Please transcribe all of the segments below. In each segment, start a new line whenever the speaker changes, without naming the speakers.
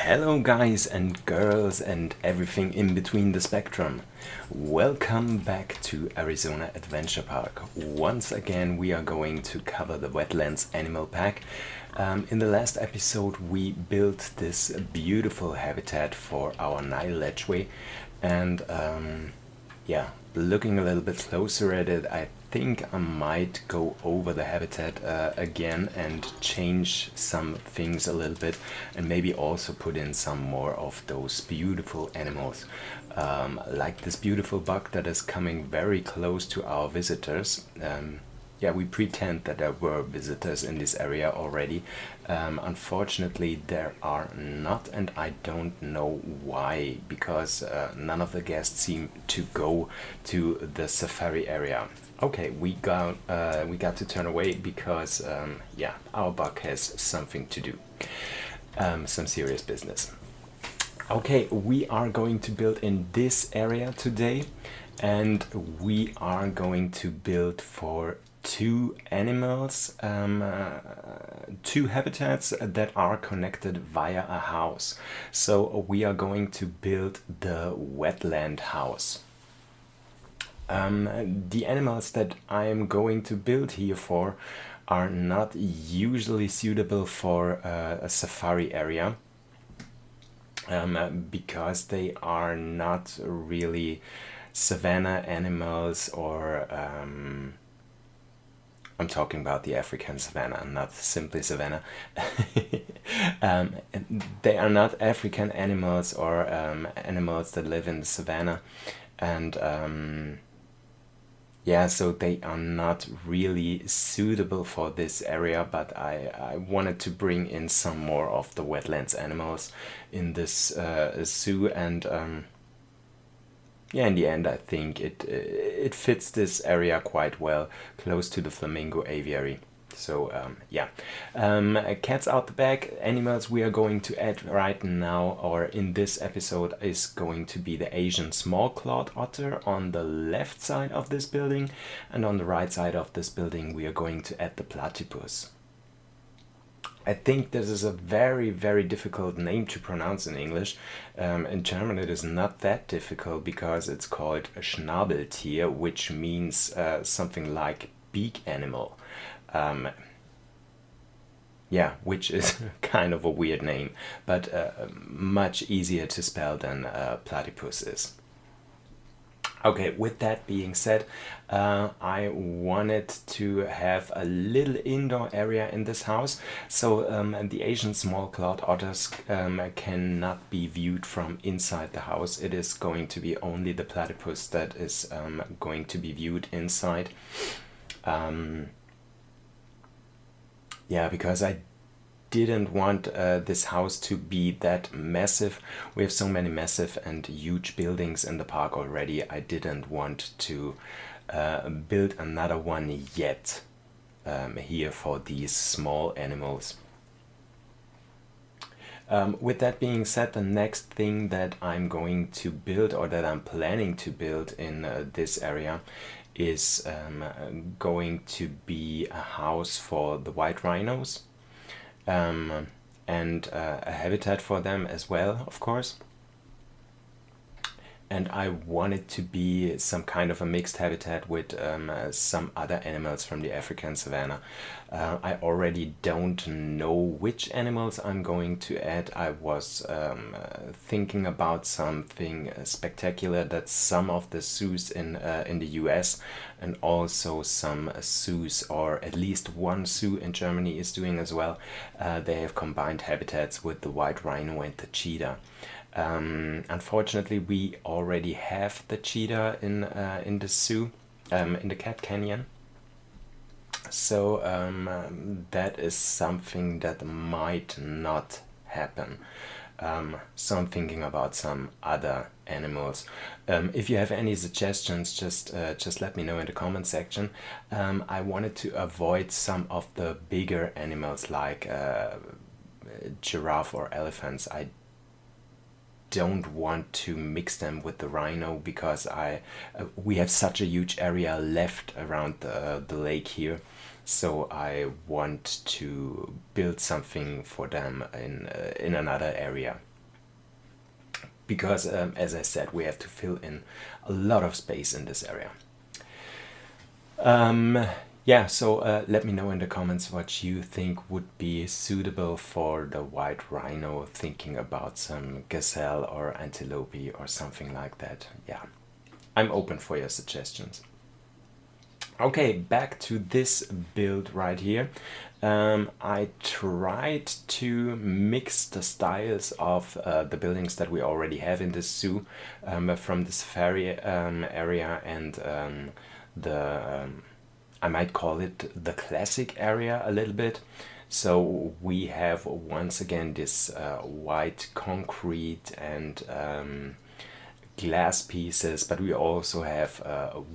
Hello guys and girls and everything in between the spectrum. Welcome back to Arizona Adventure Park. Once again we are going to cover the Wetlands Animal Pack. In the last episode we built this beautiful habitat for our Nile ledgeway and looking a little bit closer at it, I think I might go over the habitat again and change some things a little bit, and maybe also put in some more of those beautiful animals, like this beautiful buck that is coming very close to our visitors. We pretend that there were visitors in this area already. Unfortunately, there are not, and I don't know why, because none of the guests seem to go to the safari area. Okay, we got to turn away because our buck has something to do, some serious business. Okay, we are going to build in this area today, and we are going to build for two animals, two habitats that are connected via a house. So we are going to build the wetland house. The animals that I am going to build here for are not usually suitable for a safari area, because they are not really savanna animals, or I'm talking about the African savanna, not simply savanna. They are not African animals or animals that live in the savanna, and so they are not really suitable for this area, but I wanted to bring in some more of the wetlands animals in this zoo, and in the end I think it fits this area quite well, close to the flamingo aviary. So cats out the bag. Animals we are going to add right now, or in this episode, is going to be the Asian Small Clawed Otter on the left side of this building, and on the right side of this building we are going to add the Platypus. I think this is a very, very difficult name to pronounce in English. In German it is not that difficult because it's called a Schnabeltier, which means something like beak animal. Which is kind of a weird name, but much easier to spell than platypus is. Okay, with that being said, I wanted to have a little indoor area in this house, so the Asian Small Clawed Otters cannot be viewed from inside the house. It is going to be only the platypus that is going to be viewed inside. Because I didn't want this house to be that massive. We have so many massive and huge buildings in the park already. I didn't want to build another one yet here for these small animals. With that being said, the next thing that I'm going to build, or that I'm planning to build in this area, is going to be a house for the white rhinos, and a habitat for them as well, of course. And I want it to be some kind of a mixed habitat with some other animals from the African savanna. I already don't know which animals I'm going to add. I was thinking about something spectacular that some of the zoos in the US, and also some zoos, or at least one zoo in Germany, is doing as well. They have combined habitats with the white rhino and the cheetah. Unfortunately, we already have the cheetah in the zoo, in the Cat Canyon. So that is something that might not happen. So I'm thinking about some other animals. If you have any suggestions, just let me know in the comment section. I wanted to avoid some of the bigger animals like giraffe or elephants. I don't want to mix them with the rhino because we have such a huge area left around the lake here, so I want to build something for them in another area. because as I said, we have to fill in a lot of space in this area. Yeah, so let me know in the comments what you think would be suitable for the white rhino, thinking about some gazelle or antelope or something like that. Yeah, I'm open for your suggestions. Okay, back to this build right here. I tried to mix the styles of the buildings that we already have in this zoo, from the safari area and I might call it the classic area a little bit. So we have once again this white concrete and glass pieces, but we also have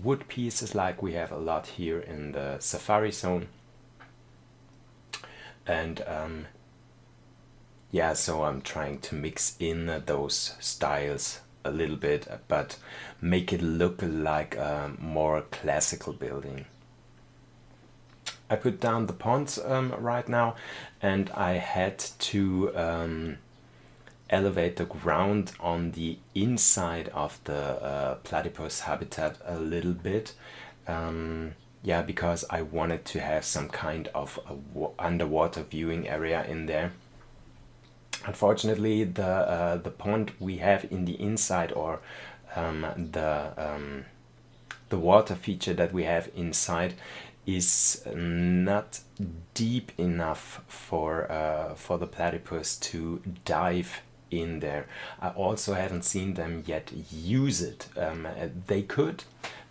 wood pieces like we have a lot here in the safari zone. And yeah, so I'm trying to mix in those styles a little bit, but make it look like a more classical building. I put down the ponds right now, and I had to elevate the ground on the inside of the platypus habitat a little bit. Yeah, because I wanted to have some kind of underwater viewing area in there. Unfortunately, the pond we have in the inside, or the water feature that we have inside, is not deep enough for the platypus to dive in there. I also haven't seen them yet use it. They could.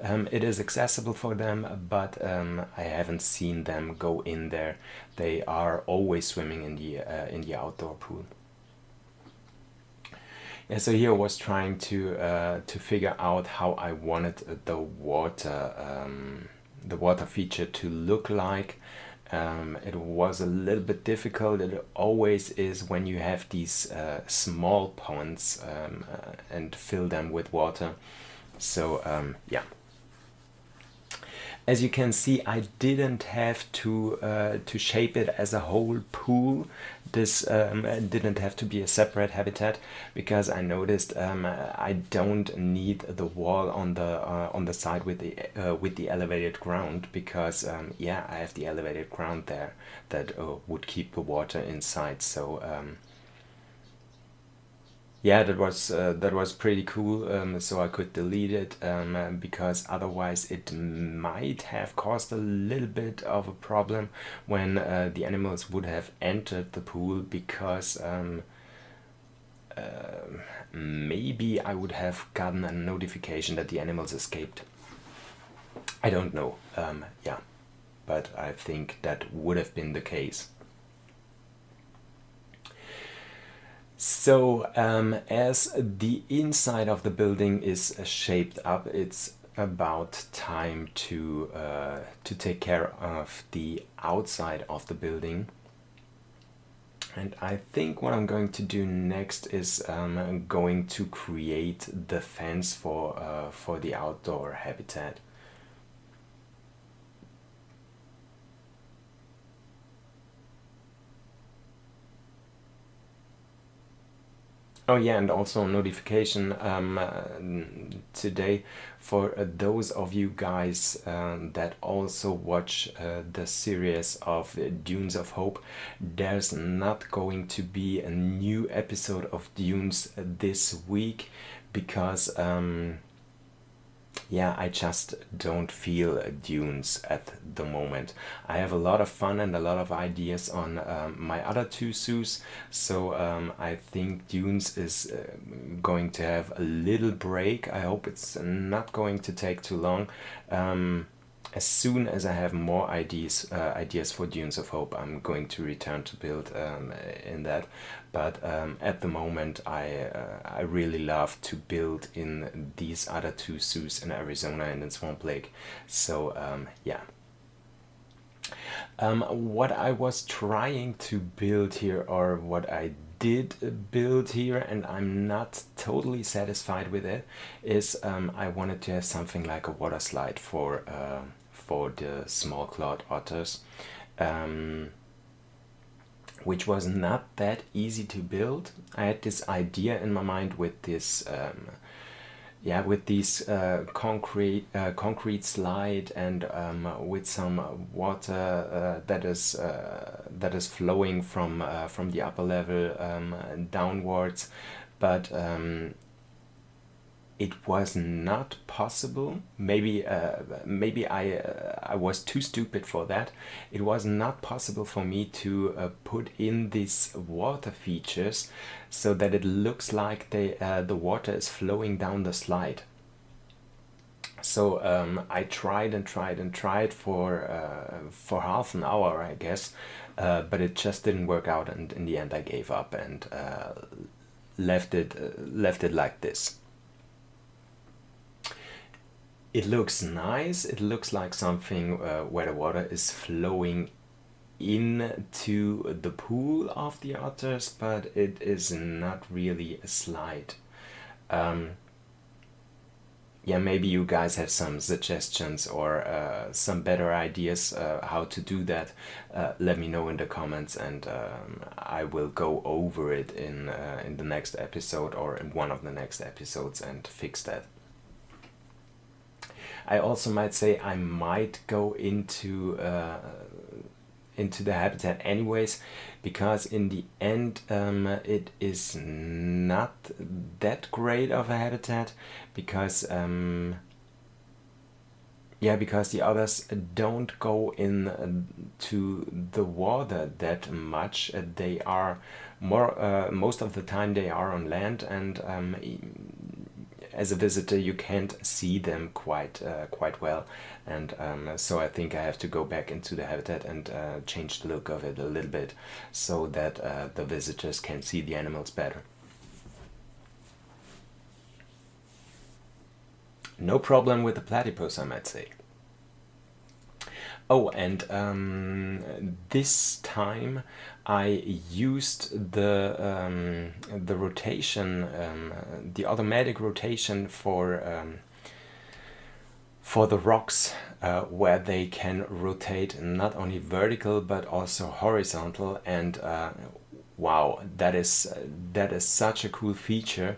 It is accessible for them, but I haven't seen them go in there. They are always swimming in the outdoor pool. Yeah, so here I was trying to figure out how I wanted the water feature to look like. It was a little bit difficult. It always is when you have these small ponds and fill them with water. So yeah. As you can see, I didn't have to shape it as a whole pool. This didn't have to be a separate habitat, because I noticed I don't need the wall on the side with the elevated ground, because yeah, I have the elevated ground there that would keep the water inside. So yeah, that was pretty cool. So I could delete it, because otherwise it might have caused a little bit of a problem when the animals would have entered the pool, because maybe I would have gotten a notification that the animals escaped. I don't know. Yeah, but I think that would have been the case. So as the inside of the building is shaped up, it's about time to take care of the outside of the building. And I think what I'm going to do next is I'm going to create the fence for the outdoor habitat. Oh yeah, and also notification today for those of you guys that also watch the series of Dunes of Hope. There's not going to be a new episode of Dunes this week, because yeah, I just don't feel Dunes at the moment. I have a lot of fun and a lot of ideas on my other two zoos, so I think Dunes is going to have a little break. I hope it's not going to take too long. As soon as I have more ideas for Dunes of Hope, I'm going to return to build in that. But at the moment, I really love to build in these other two zoos in Arizona and in Swamp Lake. So yeah. What I was trying to build here, or what I did build here, and I'm not totally satisfied with it, is I wanted to have something like a water slide for the small clawed otters. which was not that easy to build. I had this idea in my mind with this with these concrete slide, and with some water that is flowing from the upper level downwards, but it was not possible. Maybe I was too stupid for that. It was not possible for me to put in these water features so that it looks like the water is flowing down the slide. So I tried and tried and tried for half an hour, I guess, but it just didn't work out, and in the end I gave up and left it like this. It looks nice. It looks like something where the water is flowing into the pool of the otters, but it is not really a slide. Yeah, maybe you guys have some suggestions or some better ideas how to do that. Let me know in the comments, and I will go over it in the next episode or in one of the next episodes and fix that. I also might say I might go into the habitat anyways, because in the end it is not that great of a habitat, because because the others don't go in to the water that much. They are more most of the time they are on land, and as a visitor you can't see them quite well, and so I think I have to go back into the habitat and change the look of it a little bit so that the visitors can see the animals better. No problem with the platypus, I might say. Oh, and this time I used the rotation, the automatic rotation for the rocks, where they can rotate not only vertical but also horizontal, and wow, that is such a cool feature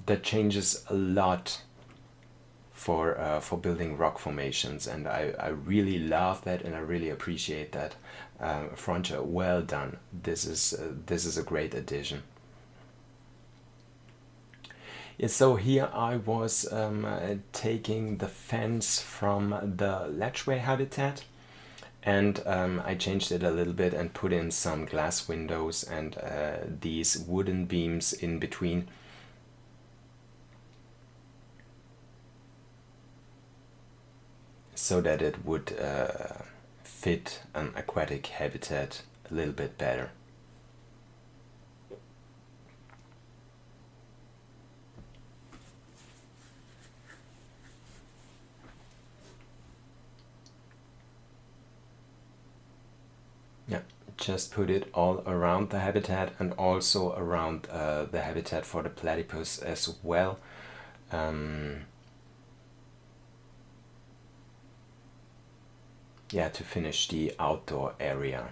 that changes a lot for building rock formations, and I really love that, and I really appreciate that. Frontier, well done. This is a great addition. Yeah, so here I was taking the fence from the latchway habitat, and I changed it a little bit and put in some glass windows and these wooden beams in between. So that it would fit an aquatic habitat a little bit better. Yeah, just put it all around the habitat and also around the habitat for the platypus as well. Yeah, to finish the outdoor area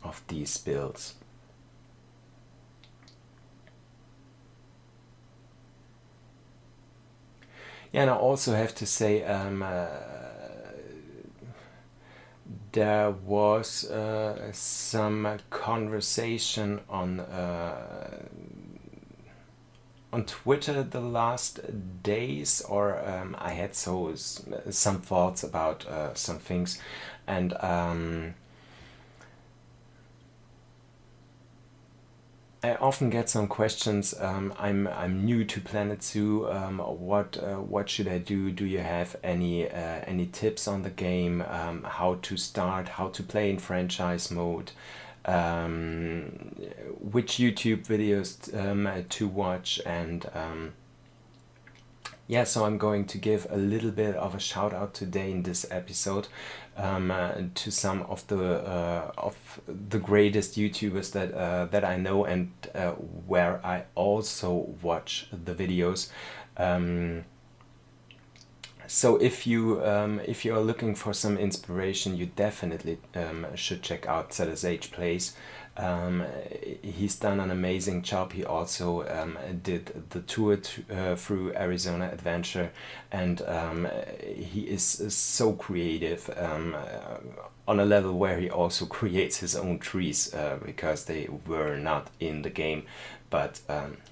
of these builds. Yeah, and I also have to say there was some conversation on Twitter the last days, or I had some thoughts about some things, and I often get some questions. I'm new to Planet Zoo. What should I do? Do you have any tips on the game? How to start? How to play in franchise mode? Which YouTube videos to watch, and yeah, so I'm going to give a little bit of a shout out today in this episode to some of the greatest YouTubers that I know, and where I also watch the videos. So if you are looking for some inspiration, you definitely should check out ZSH Plays. He's done an amazing job. He also did the tour through Arizona Adventure, and he is so creative on a level where he also creates his own trees because they were not in the game, but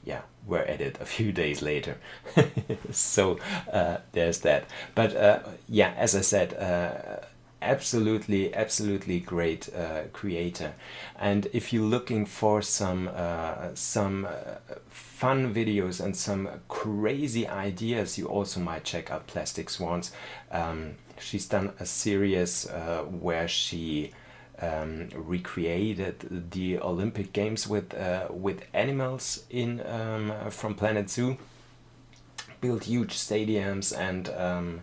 yeah, were added a few days later. So there's that. But yeah, as I said, absolutely great creator. And if you're looking for some fun videos and some crazy ideas, you also might check out Plastic Swans. She's done a series where she recreated the Olympic Games with animals in from Planet Zoo, built huge stadiums, and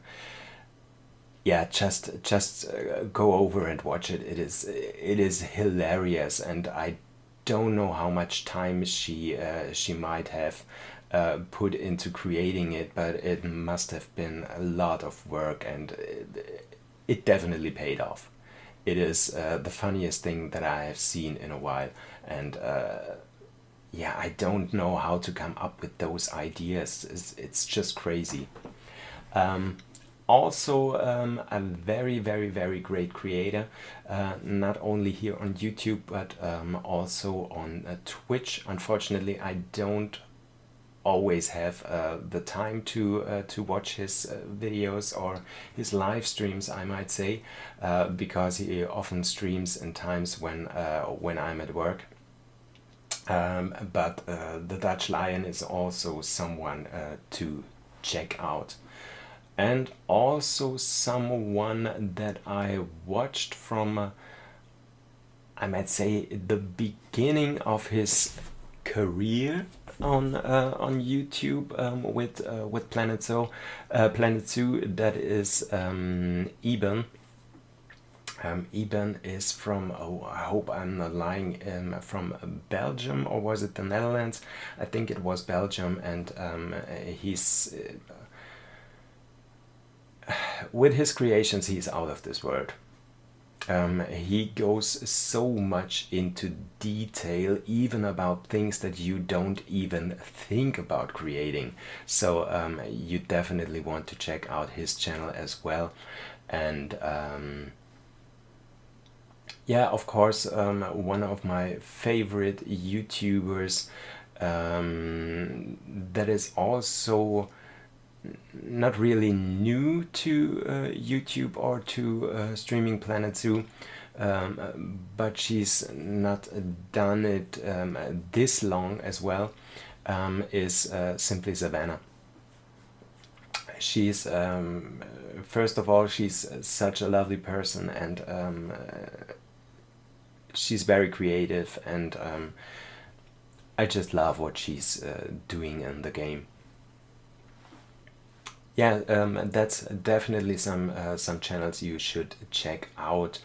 yeah, just go over and watch it. It is hilarious, and I don't know how much time she might have put into creating it, but it must have been a lot of work, and it definitely paid off. It is the funniest thing that I have seen in a while, and yeah, I don't know how to come up with those ideas. It's just crazy. Also, a very great creator, not only here on YouTube but also on Twitch. Unfortunately, I don't always have the time to watch his videos or his live streams, I might say, because he often streams in times when I'm at work. But the Dutch Lion is also someone to check out. And also someone that I watched from, I might say, the beginning of his career on YouTube with Planet Zoo. That is Eben. Eben is from, oh, I hope I'm not lying, from Belgium, or was it the Netherlands? I think it was Belgium, and he's with his creations, he's out of this world. He goes so much into detail, even about things that you don't even think about creating. So you definitely want to check out his channel as well. And yeah, of course, one of my favorite YouTubers that is also not really new to YouTube or to streaming Planet Zoo, but she's not done it this long as well, is Simply Savannah. She's first of all, she's such a lovely person, and she's very creative, and I just love what she's doing in the game. Yeah, that's definitely some channels you should check out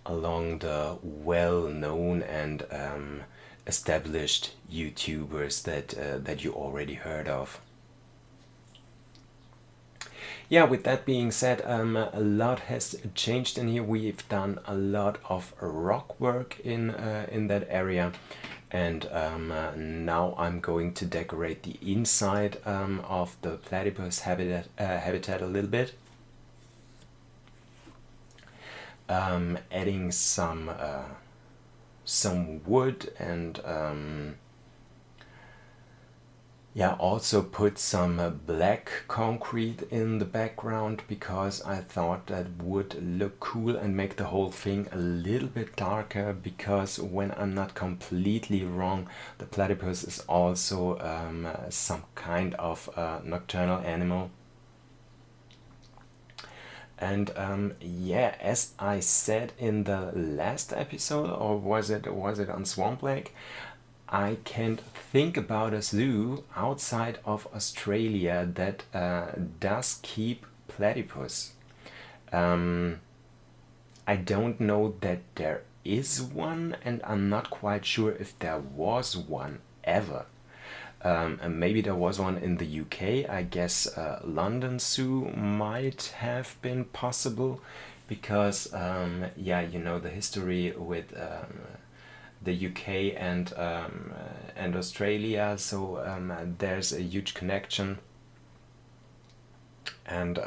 along the well-known and established YouTubers that you already heard of. Yeah, with that being said, a lot has changed in here. We've done a lot of rock work in that area. And now I'm going to decorate the inside of the platypus habitat a little bit. Adding some wood, and yeah, also put some black concrete in the background, because I thought that would look cool and make the whole thing a little bit darker, because when I'm not completely wrong, the platypus is also some kind of nocturnal animal. And yeah, as I said in the last episode, or was it on Swamp Lake, I can't think about a zoo outside of Australia that does keep platypus. I don't know that there is one, and I'm not quite sure if there was one ever. And maybe there was one in the UK. I guess London Zoo might have been possible because, yeah, you know the history with the UK and Australia, so there's a huge connection, and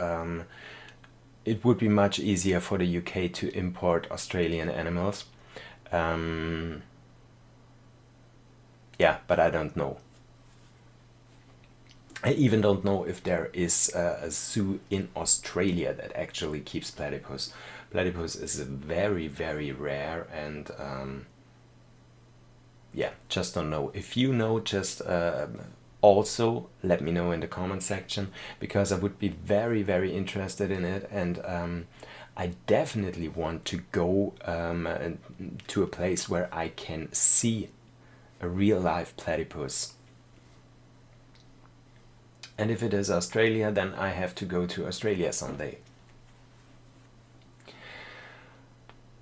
it would be much easier for the UK to import Australian animals. Yeah, but I don't know. I even don't know if there is a zoo in Australia that actually keeps platypus. Platypus is very, very rare, and yeah, just don't know. If you know, just also let me know in the comment section, because I would be very, very interested in it, and I definitely want to go to a place where I can see a real life platypus. And if it is Australia, then I have to go to Australia someday.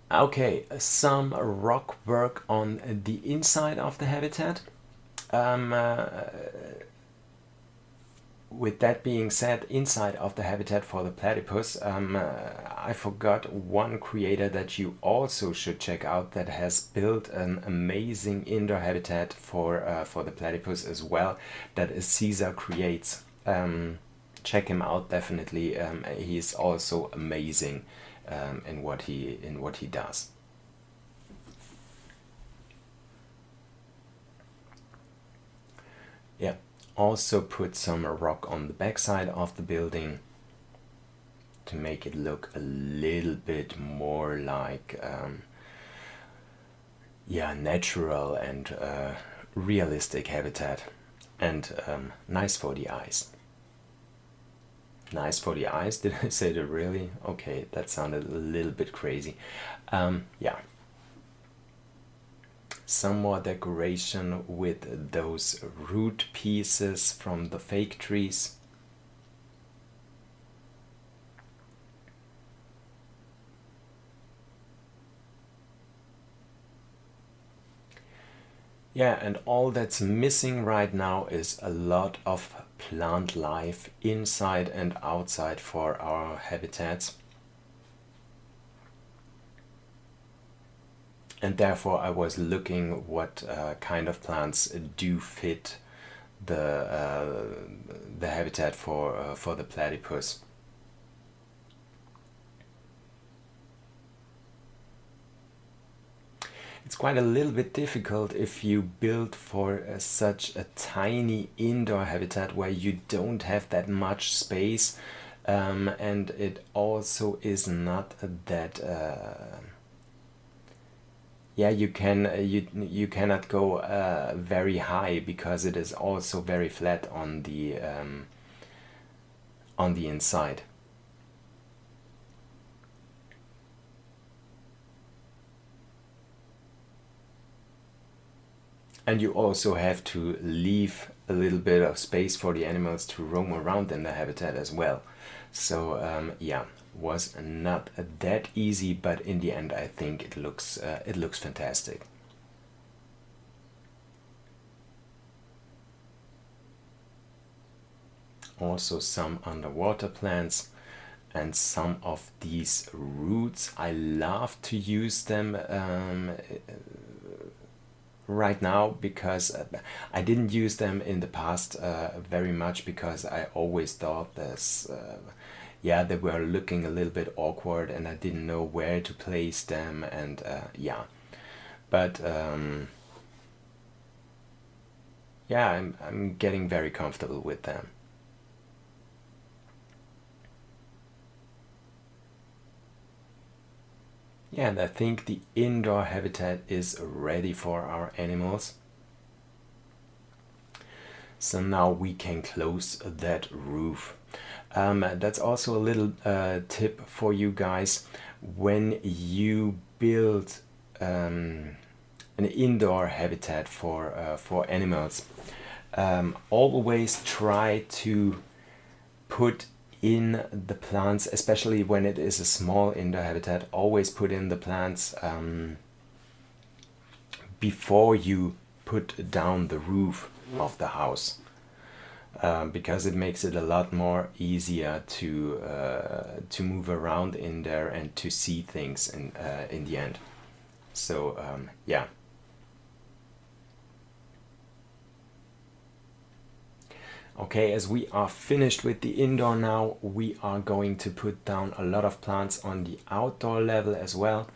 Okay, some rock work on the inside of the habitat. With that being said, inside of the habitat for the platypus, I forgot one creator that you also should check out that has built an amazing indoor habitat for the platypus as well. That is Caesar Creates. Check him out definitely. He's also amazing in what he does. Yeah. Also put some rock on the backside of the building to make it look a little bit more like yeah, natural and realistic habitat, and nice for the eyes. Nice for the eyes? Did I say that really? Okay, that sounded a little bit crazy. Yeah. Some more decoration with those root pieces from the fake trees. Yeah, and all that's missing right now is a lot of plant life inside and outside for our habitats. And therefore I was looking what kind of plants do fit the habitat for the platypus. It's quite a little bit difficult if you build for such a tiny indoor habitat where you don't have that much space, and it also is not that yeah, you cannot go very high because it is also very flat on the inside. And you also have to leave a little bit of space for the animals to roam around in the habitat as well. So yeah, was not that easy, but in the end I think it looks fantastic. Also some underwater plants and some of these roots. I love to use them right now because I didn't use them in the past very much, because I always thought this yeah, they were looking a little bit awkward and I didn't know where to place them, and yeah, but yeah, I'm getting very comfortable with them. Yeah, and I think the indoor habitat is ready for our animals. So now we can close that roof. That's also a little tip for you guys. When you build an indoor habitat for animals, always try to put in the plants, especially when it is a small indoor habitat, always put in the plants before you put down the roof. of the house, because it makes it a lot more easier to move around in there and to see things in the end. So yeah. Okay, as we are finished with the indoor now, we are going to put down a lot of plants on the outdoor level as well,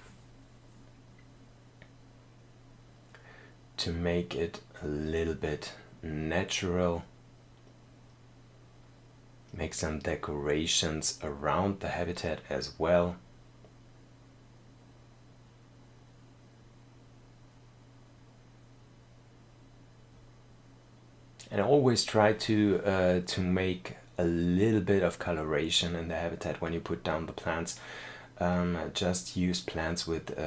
to make it a little bit natural. Make some decorations around the habitat as well. And always try to make a little bit of coloration in the habitat when you put down the plants. Just use plants with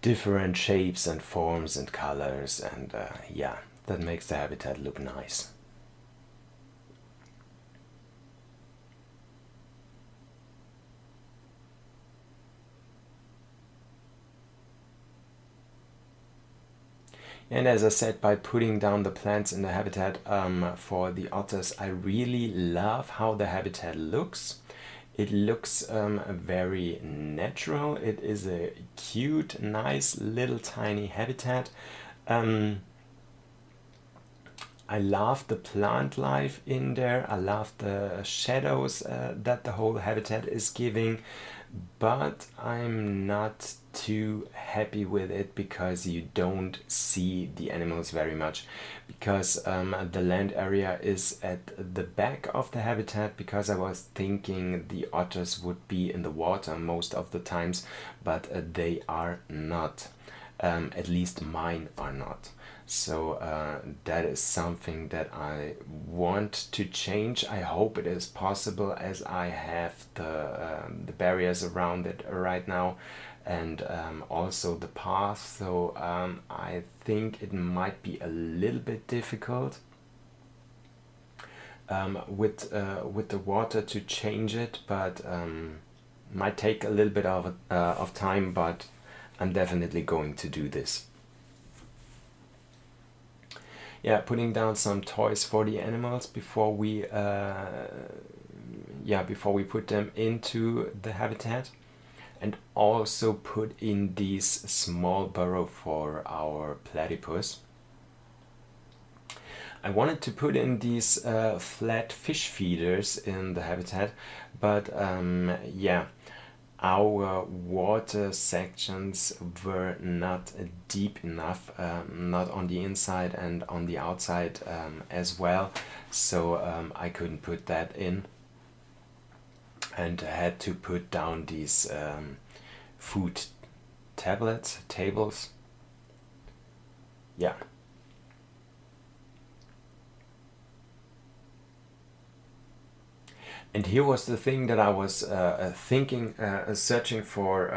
different shapes and forms and colors, and yeah, that makes the habitat look nice. And as I said, by putting down the plants in the habitat for the otters, I really love how the habitat looks. It looks very natural. It is a cute, nice, little tiny habitat. I love the plant life in there. I love the shadows that the whole habitat is giving. But I'm not too happy with it because you don't see the animals very much, because the land area is at the back of the habitat, because I was thinking the otters would be in the water most of the times, but they are not. At least mine are not. So that is something that I want to change. I hope it is possible, as I have the barriers around it right now, and also the path. So I think it might be a little bit difficult with the water to change it, but might take a little bit of time. But I'm definitely going to do this. Yeah, putting down some toys for the animals before we put them into the habitat, and also put in these small burrow for our platypus. I wanted to put in these flat fish feeders in the habitat, but yeah, our water sections were not deep enough, not on the inside and on the outside as well, so I couldn't put that in, and had to put down these food tables. Yeah. And here was the thing that I was searching for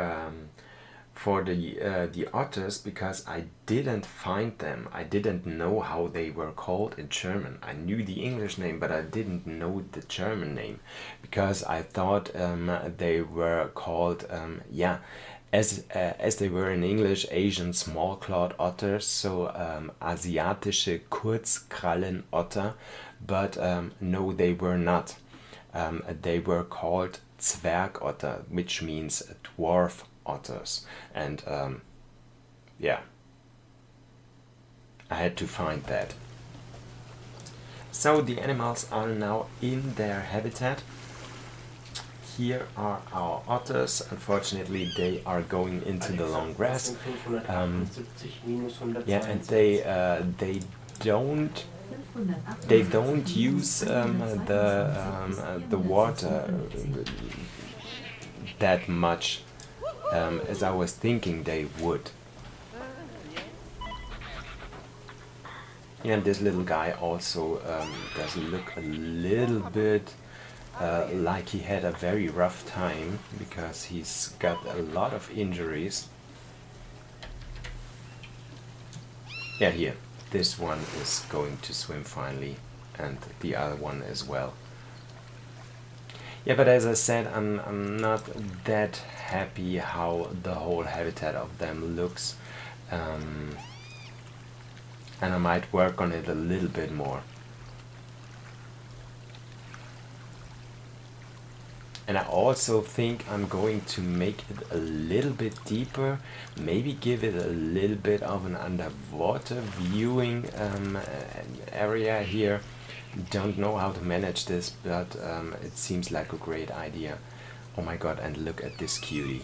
the otters, because I didn't find them. I didn't know how they were called in German. I knew the English name, but I didn't know the German name, because I thought they were called as they were in English, Asian Small Clawed Otters, so asiatische Kurzkrallenotter, but no, they were not. They were called Zwergotter, which means dwarf otters, and yeah, I had to find that. So the animals are now in their habitat. Here are our otters. Unfortunately, they are going into the long grass. Yeah, and they don't use the water that much as I was thinking they would. And this little guy also does look a little bit like he had a very rough time, because he's got a lot of injuries. Yeah, here. This one is going to swim finally, and the other one as well. Yeah, but as I said, I'm not that happy how the whole habitat of them looks. and I might work on it a little bit more. And I also think I'm going to make it a little bit deeper, maybe give it a little bit of an underwater viewing area here. Don't know how to manage this, but it seems like a great idea. Oh my god, and look at this cutie.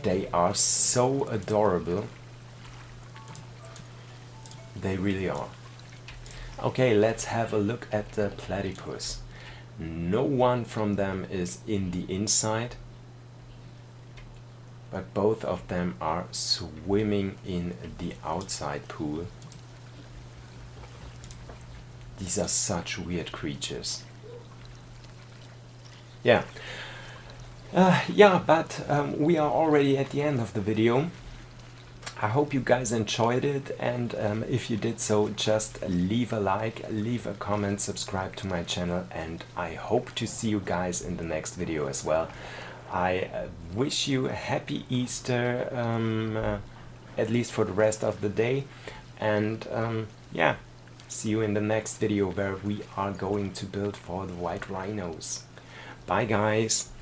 They are so adorable. They really are. Okay, let's have a look at the platypus. No one from them is in the inside, but both of them are swimming in the outside pool. These are such weird creatures. Yeah. But we are already at the end of the video. I hope you guys enjoyed it, and if you did so, just leave a like, leave a comment, subscribe to my channel, and I hope to see you guys in the next video as well. I wish you a happy Easter, at least for the rest of the day, and yeah, see you in the next video where we are going to build for the white rhinos. Bye guys!